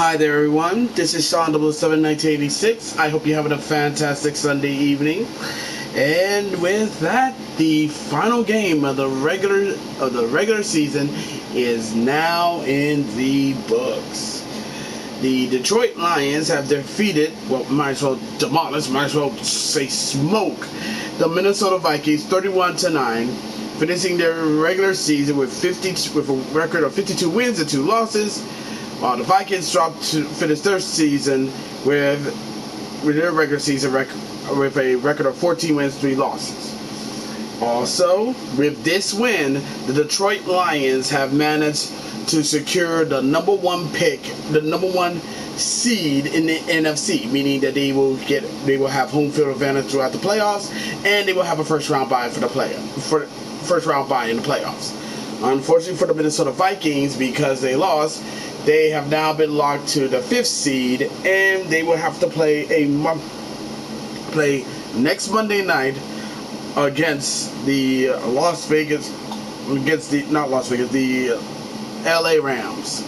Hi there, everyone. This is Sean 007 1986. I hope you're having a fantastic Sunday evening. And with that, the final game of the regular season is now in the books. The Detroit Lions have defeated, well, might as well demolish, might as well say smoke, the Minnesota Vikings 31-9, finishing their regular season with a record of 52 wins and 2 losses. While the Vikings dropped to finish their season with their regular season with a record of 14 wins, 3 losses. Also, with this win, the Detroit Lions have managed to secure the number 1 pick, the number 1 seed in the NFC, meaning that they will have home field advantage throughout the playoffs, and they will have a first round bye in the playoffs. Unfortunately for the Minnesota Vikings, because they lost, they have now been locked to the 5th seed, and they will have to play next Monday night against the the LA Rams.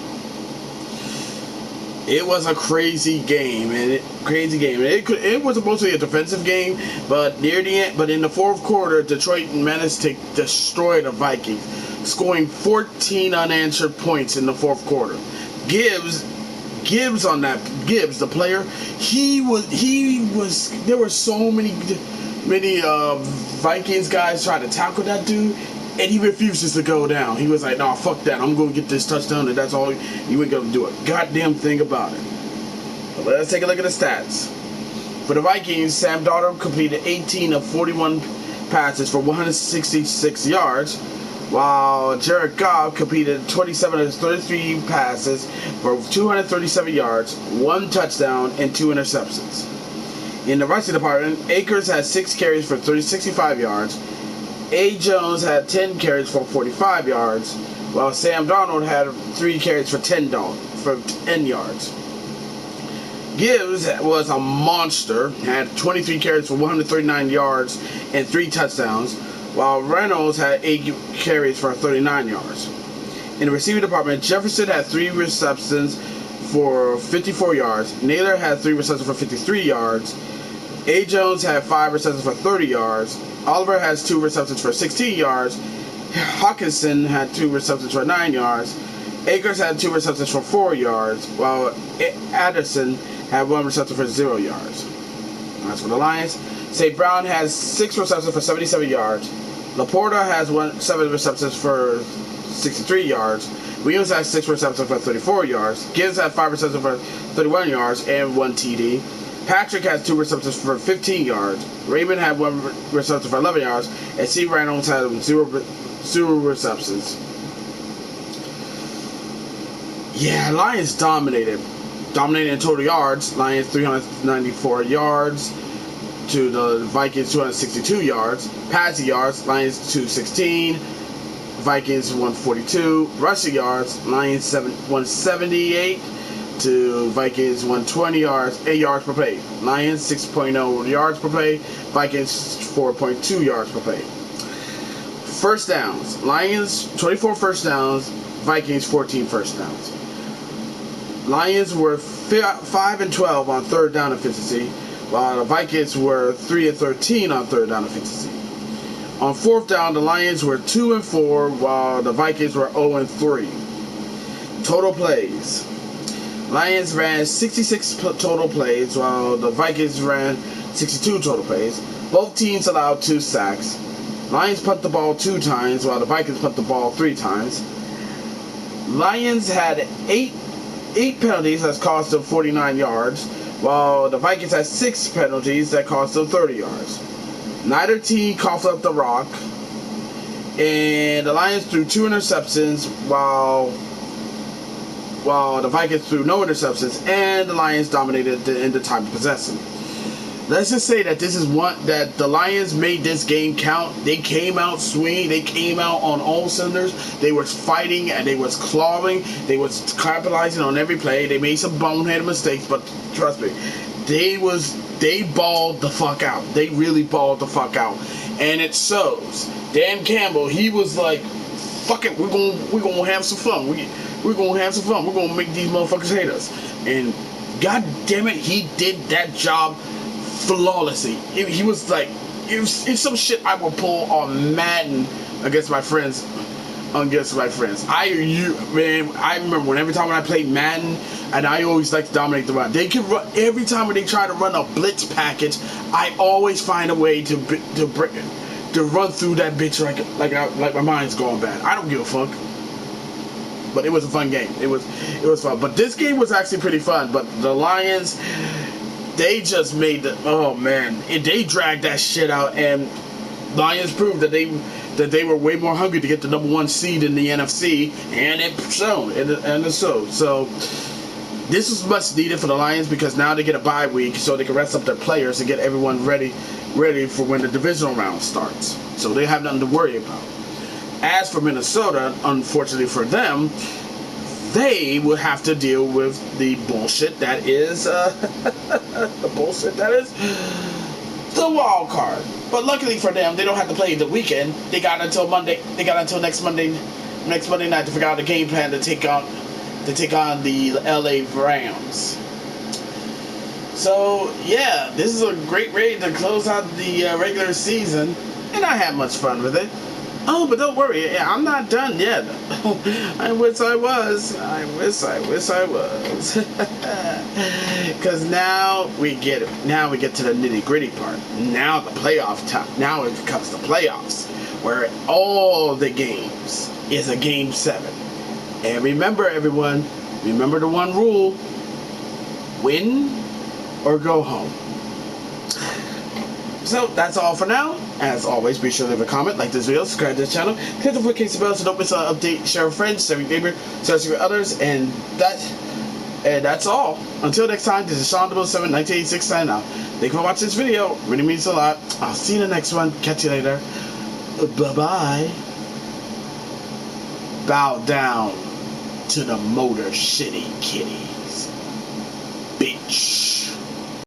It was a crazy game, It was supposed to be a defensive game, but near the end, in the fourth quarter, Detroit managed to destroy the Vikings, scoring 14 unanswered points in the fourth quarter. Gibbs, the player, there were so many Vikings guys trying to tackle that dude, and he refuses to go down. He was like, "Nah, fuck that. I'm going to get this touchdown, and that's all. You ain't going to do a goddamn thing about it." But let's take a look at the stats. For the Vikings, Sam Darnold completed 18 of 41 passes for 166 yards, while Jared Goff completed 27 of 33 passes for 237 yards, 1 touchdown, and 2 interceptions. In the rushing department, Akers had 6 carries for 65 yards. A. Jones had 10 carries for 45 yards, while Sam Darnold had 3 carries for 10 yards. Gibbs was a monster, had 23 carries for 139 yards and 3 touchdowns, while Reynolds had 8 carries for 39 yards. In the receiving department, Jefferson had 3 receptions for 54 yards. Naylor had 3 receptions for 53 yards. A. Jones had 5 receptions for 30 yards. Oliver has 2 receptions for 16 yards. Hawkinson had 2 receptions for 9 yards. Akers had 2 receptions for 4 yards, while Addison had 1 reception for 0 yards. That's for the Lions. St. Brown has 6 receptions for 77 yards. Laporta has 7 receptions for 63 yards. Williams has 6 receptions for 34 yards. Gibbs had 5 receptions for 31 yards and 1 TD. Patrick has 2 receptions for 15 yards. Raymond had 1 reception for 11 yards. And C. Reynolds had 0 receptions. Yeah, Lions dominated. Dominated in total yards. Lions 394 yards to the Vikings 262 yards. Passing yards, Lions 216. Vikings 142. Rushing yards, Lions 178 to Vikings 120 yards, 8 yards per play. Lions 6.0 yards per play, Vikings 4.2 yards per play. First downs, Lions 24 first downs, Vikings 14 first downs. Lions were 5 and 12 on third down efficiency, while the Vikings were 3 and 13 on third down efficiency. On fourth down, the Lions were 2 and 4, while the Vikings were 0 and 3. Total plays. Lions ran 66 total plays, while the Vikings ran 62 total plays. Both teams allowed 2 sacks. Lions punt the ball 2 times, while the Vikings punt the ball 3 times. Lions had 8 penalties that cost them 49 yards, while the Vikings had 6 penalties that cost them 30 yards. Neither team coughed up the rock, and the Lions threw 2 interceptions, while the Vikings threw no interceptions, and the Lions dominated in the time of possession. Let's just say that that the Lions made this game count. They came out swinging. They came out on all cylinders. They were fighting and they was clawing. They was capitalizing on every play. They made some boneheaded mistakes, but trust me, they balled the fuck out. They really balled the fuck out, and it shows. Dan Campbell, he was like, "Fuck it, we're gonna have some fun. We're gonna have some fun. We're gonna make these motherfuckers hate us. And god damn it, he did that job flawlessly. He was like, it's some shit I would pull on Madden against my friends. I remember every time when I played Madden, and I always like to dominate the run. They can run every time when they try to run a blitz package. I always find a way to run through that bitch like my mind's going bad. I don't give a fuck. But it was a fun game. It was fun. But this game was actually pretty fun. But the Lions, they just made they dragged that shit out, and Lions proved that they were way more hungry to get the #1 seed in the NFC, and it showed. And it showed. So this was much needed for the Lions because now they get a bye week, so they can rest up their players and get everyone ready for when the divisional round starts. So they have nothing to worry about. As for Minnesota, unfortunately for them, they will have to deal with the bullshit that is the wild card. But luckily for them, they don't have to play the weekend. They got until Monday. They got until next Monday night to figure out the game plan to take on the LA Rams. So yeah, this is a great way to close out the regular season, and I had much fun with it. Oh, but don't worry, I'm not done yet. I wish I was. Because now we get to the nitty-gritty part. Now the playoff time. Now it comes to playoffs, where all the games is a game 7. And remember, everyone, remember the one rule: win or go home. So that's all for now. As always, be sure to leave a comment, like this video, subscribe to the channel, hit the notification bell so don't miss an update, share with friends, share with neighbors, share with others, and that's all. Until next time, this is Sean 1986 signing out. Thank you for watching this video. It really means a lot. I'll see you in the next one. Catch you later. Bye-bye. Bow down to the Motor City Kitties. Bitch.